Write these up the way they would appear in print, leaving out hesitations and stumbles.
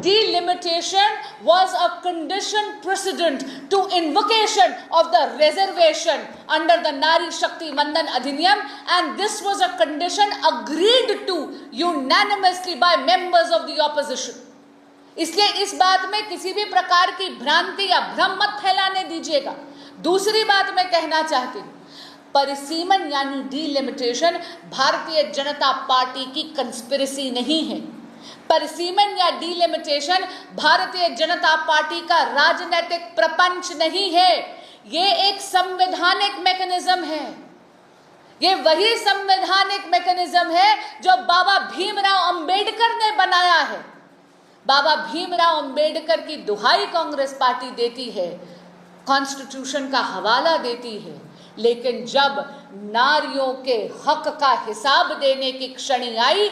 delimitation was a condition precedent to invocation of the reservation under the Nari Shakti Vandan Adhiniyam, and this was a condition agreed to unanimously by members of the opposition. इसलिए इस बात में किसी भी प्रकार की भ्रांति या भ्रम मत फैलाने दीजिएगा। दूसरी बात मैं कहना चाहती हूँ, परिसीमन यानी डिलिमिटेशन भारतीय जनता पार्टी की कंस्पिरेसी नहीं है। परिसीमन या डिलिमिटेशन भारतीय जनता पार्टी का राजनीतिक प्रपंच नहीं है। ये एक संवैधानिक मैकेनिज्म है। ये वही संवैधानिक मैकेनिज्म है जो बाबा भीमराव अंबेडकर ने बनाया है। बाबा भीमराव अंबेडकर की दुहाई कांग्रेस पार्टी देती है, कॉन्स्टिट्यूशन का हवाला देती है, लेकिन जब नारियों के हक का हिसाब देने की क्षण आई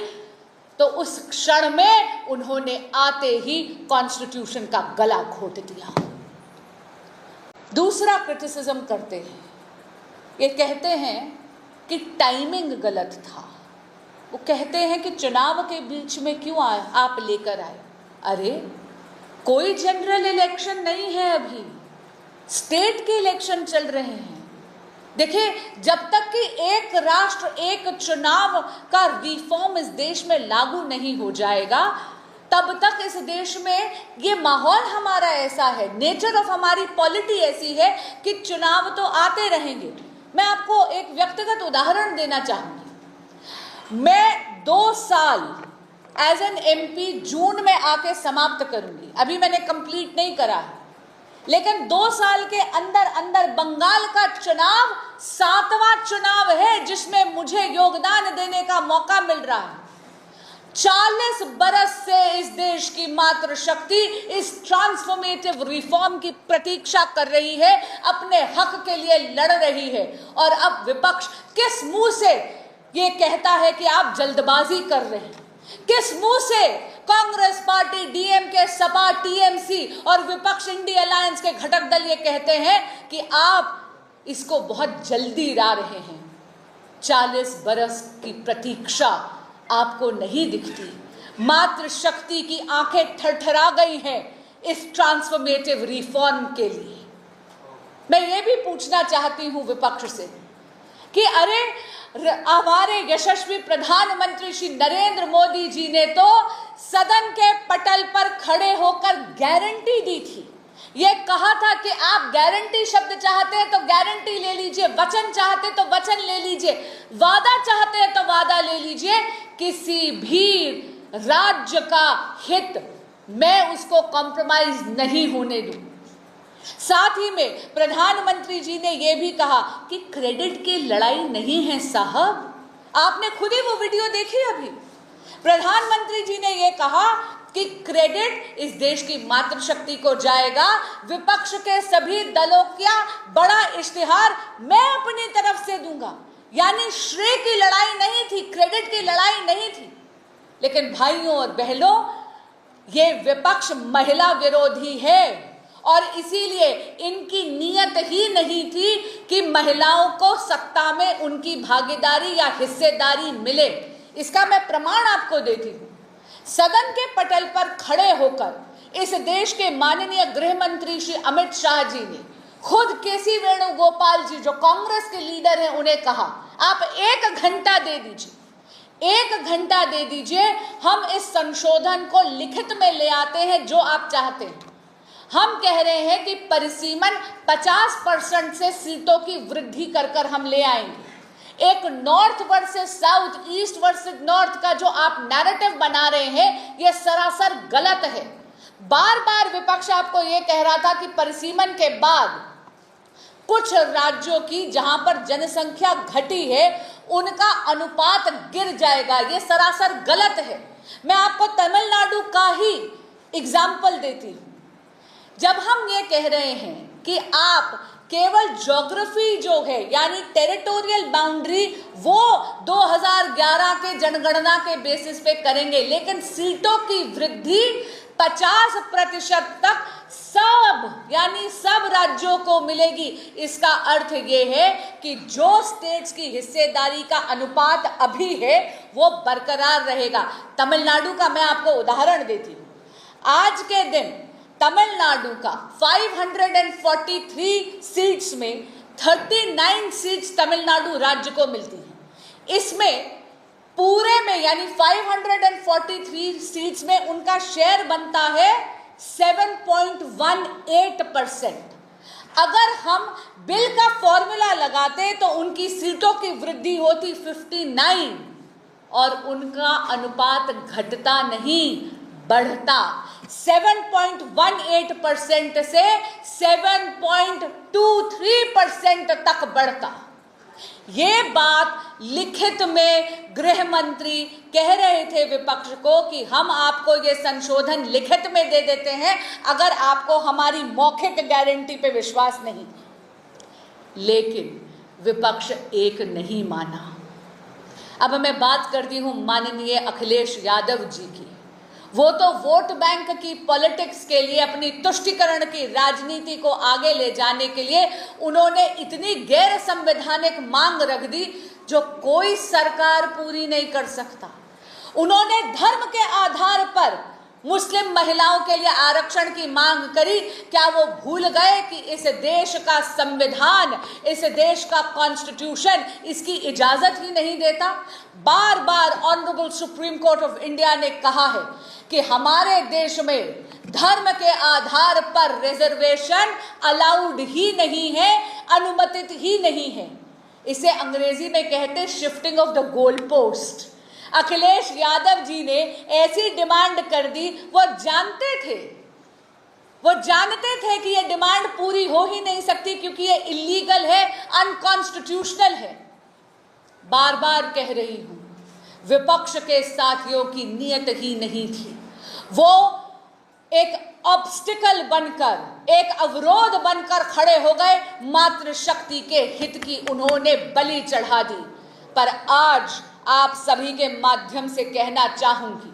तो उस क्षण में उन्होंने आते ही कॉन्स्टिट्यूशन का गला घोट दिया। दूसरा क्रिटिसिज्म करते हैं, ये कहते हैं कि टाइमिंग गलत था। वो कहते हैं कि चुनाव के बीच में क्यों आप लेकर आए। अरे कोई जनरल इलेक्शन नहीं है, अभी स्टेट के इलेक्शन चल रहे हैं। देखिए, जब तक कि एक राष्ट्र एक चुनाव का रिफॉर्म इस देश में लागू नहीं हो जाएगा, तब तक इस देश में ये माहौल हमारा ऐसा है, नेचर ऑफ हमारी पॉलिटी ऐसी है कि चुनाव तो आते रहेंगे। मैं आपको एक व्यक्तिगत उदाहरण देना चाहूंगी। मैं 2 साल एज एन एमपी जून में आके समाप्त करूंगी, अभी मैंने कंप्लीट नहीं करा है, लेकिन 2 साल के अंदर अंदर बंगाल का चुनाव 7वां चुनाव है जिसमें मुझे योगदान देने का मौका मिल रहा है। 40 बरस से इस देश की मातृशक्ति इस ट्रांसफॉर्मेटिव रिफॉर्म की प्रतीक्षा कर रही है, अपने हक के लिए लड़ रही है, और अब विपक्ष किस मुंह से ये कहता है कि आप जल्दबाजी कर रहे हैं? किस मुंह से Congress party, DMK, Sapa, TMC और विपक्ष इंडिया अलायंस के घटक दल ये कहते हैं कि आप इसको बहुत जल्दी ला रहे हैं? 40 बरस की प्रतीक्षा आपको नहीं दिखती? मातृशक्ति की आंखें थरथरा गई हैं इस ट्रांसफॉर्मेटिव रिफॉर्म के लिए। मैं ये भी पूछना चाहती हूं विपक्ष से कि अरे हमारे यशस्वी प्रधानमंत्री श्री नरेंद्र मोदी जी ने तो सदन के पटल पर खड़े होकर गारंटी दी थी। ये कहा था कि आप गारंटी शब्द चाहते हैं तो गारंटी ले लीजिए, वचन चाहते तो वचन ले लीजिए, वादा चाहते हैं तो वादा ले लीजिए, किसी भी राज्य का हित मैं उसको कॉम्प्रोमाइज नहीं होने दूं। साथ ही में प्रधानमंत्री जी ने यह भी कहा कि क्रेडिट की लड़ाई नहीं है साहब। आपने खुद ही वो वीडियो देखी अभी। प्रधानमंत्री जी ने यह कहा कि क्रेडिट इस देश की मातृशक्ति को जाएगा, विपक्ष के सभी दलों का बड़ा इश्तिहार मैं अपनी तरफ से दूंगा। यानी श्रेय की लड़ाई नहीं थी, क्रेडिट की लड़ाई नहीं थी। लेकिन भाइयों और बहनों, ये विपक्ष महिला विरोधी है और इसीलिए इनकी नीयत ही नहीं थी कि महिलाओं को सत्ता में उनकी भागीदारी या हिस्सेदारी मिले। इसका मैं प्रमाण आपको देती हूँ। सदन के पटल पर खड़े होकर इस देश के माननीय गृह मंत्री श्री अमित शाह जी ने खुद केसी वेणुगोपाल जी जो कांग्रेस के लीडर हैं उन्हें कहा, आप 1 घंटा दे दीजिए, 1 घंटा दे दीजिए, हम इस संशोधन को लिखित में ले आते हैं जो आप चाहते हैं। हम कह रहे हैं कि परिसीमन 50% से सीटों की वृद्धि कर कर हम ले आएंगे। एक north versus south, east versus north का जो आप नैरेटिव बना रहे हैं, यह सरासर गलत है। बार बार विपक्ष आपको यह कह रहा था कि परिसीमन के बाद कुछ राज्यों की जहां पर जनसंख्या घटी है उनका अनुपात गिर जाएगा। यह सरासर गलत है। मैं आपको तमिलनाडु का ही एग्जाम्पल देती हूं। जब हम ये कह रहे हैं कि आप केवल ज्योग्राफी जो है यानी टेरिटोरियल बाउंड्री वो 2011 के जनगणना के बेसिस पे करेंगे, लेकिन सीटों की वृद्धि 50% तक सब यानी सब राज्यों को मिलेगी। इसका अर्थ ये है कि जो स्टेट्स की हिस्सेदारी का अनुपात अभी है वो बरकरार रहेगा। तमिलनाडु का मैं आपको उदाहरण देती हूँ। आज के दिन तमिलनाडु का 543 सीट्स में 39 सीट्स तमिलनाडु राज्य को मिलती हैं। इसमें पूरे में यानी 543 सीट्स में उनका शेयर बनता है 7.18%। अगर हम बिल का फॉर्मूला लगाते तो उनकी सीटों की वृद्धि होती 59 और उनका अनुपात घटता नहीं बढ़ता, 7.18% से 7.23% तक बढ़ता। ये बात लिखित में गृह मंत्री कह रहे थे विपक्ष को कि हम आपको ये संशोधन लिखित में दे देते हैं अगर आपको हमारी मौखिक गारंटी पे विश्वास नहीं। लेकिन विपक्ष एक नहीं माना। अब मैं बात करती हूं माननीय अखिलेश यादव जी की। वो तो वोट बैंक की पॉलिटिक्स के लिए, अपनी तुष्टीकरण की राजनीति को आगे ले जाने के लिए उन्होंने इतनी गैर संवैधानिक मांग रख दी जो कोई सरकार पूरी नहीं कर सकता। उन्होंने धर्म के आधार पर मुस्लिम महिलाओं के लिए आरक्षण की मांग करी। क्या वो भूल गए कि इस देश का संविधान, इस देश का कॉन्स्टिट्यूशन इसकी इजाजत ही नहीं देता? बार बार honourable supreme court of India ने कहा है कि हमारे देश में धर्म के आधार पर रिजर्वेशन अलाउड ही नहीं है, अनुमतित ही नहीं है। इसे अंग्रेजी में कहते shifting of the goal post. Akhilesh Yadav ji ने ऐसी डिमांड कर दी। वो जानते थे कि ये डिमांड पूरी हो ही नहीं सकती क्योंकि ये इलीगल है, अनकॉन्स्टिट्यूशनल है। बार बार कह रही हूं, विपक्ष के साथियों की नीयत ही नहीं थी। वो एक ऑब्स्टिकल बनकर, एक अवरोध बनकर खड़े हो गए। मातृ शक्ति के हित की उन्होंने बलि चढ़ा दी। पर आज आप सभी के माध्यम से कहना चाहूंगी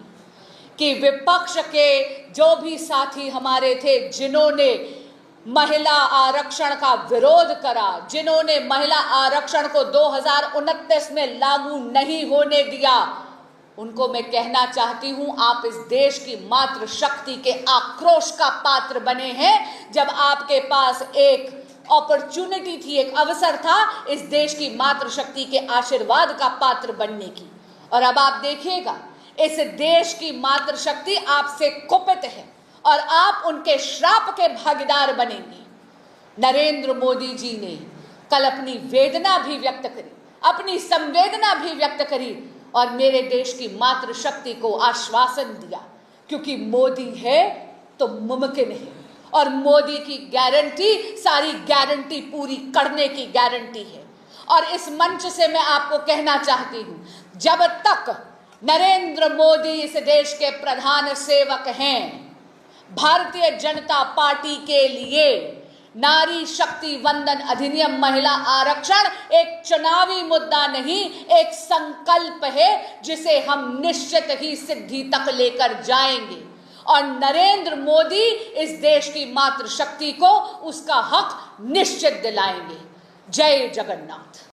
कि विपक्ष के जो भी साथी हमारे थे जिन्होंने महिला आरक्षण का विरोध करा, जिन्होंने महिला आरक्षण को 2029 में लागू नहीं होने दिया, उनको मैं कहना चाहती हूं आप इस देश की मातृ शक्ति के आक्रोश का पात्र बने हैं। जब आपके पास एक अपॉर्चुनिटी थी, एक अवसर था इस देश की मातृशक्ति के आशीर्वाद का पात्र बनने की, और अब आप देखिएगा इस देश की मातृशक्ति आपसे कुपित है और आप उनके श्राप के भागीदार बनेंगे। नरेंद्र मोदी जी ने कल अपनी वेदना भी व्यक्त करी, अपनी संवेदना भी व्यक्त करी और मेरे देश की मातृशक्ति को आश्वासन दिया, क्योंकि मोदी है तो मुमकिन है और मोदी की गारंटी सारी गारंटी पूरी करने की गारंटी है। और इस मंच से मैं आपको कहना चाहती हूं, जब तक नरेंद्र मोदी इस देश के प्रधान सेवक हैं, भारतीय जनता पार्टी के लिए नारी शक्ति वंदन अधिनियम, महिला आरक्षण एक चुनावी मुद्दा नहीं, एक संकल्प है जिसे हम निश्चित ही सिद्धि तक लेकर जाएंगे और नरेंद्र मोदी इस देश की मातृशक्ति को उसका हक निश्चित दिलाएंगे। जय जगन्नाथ।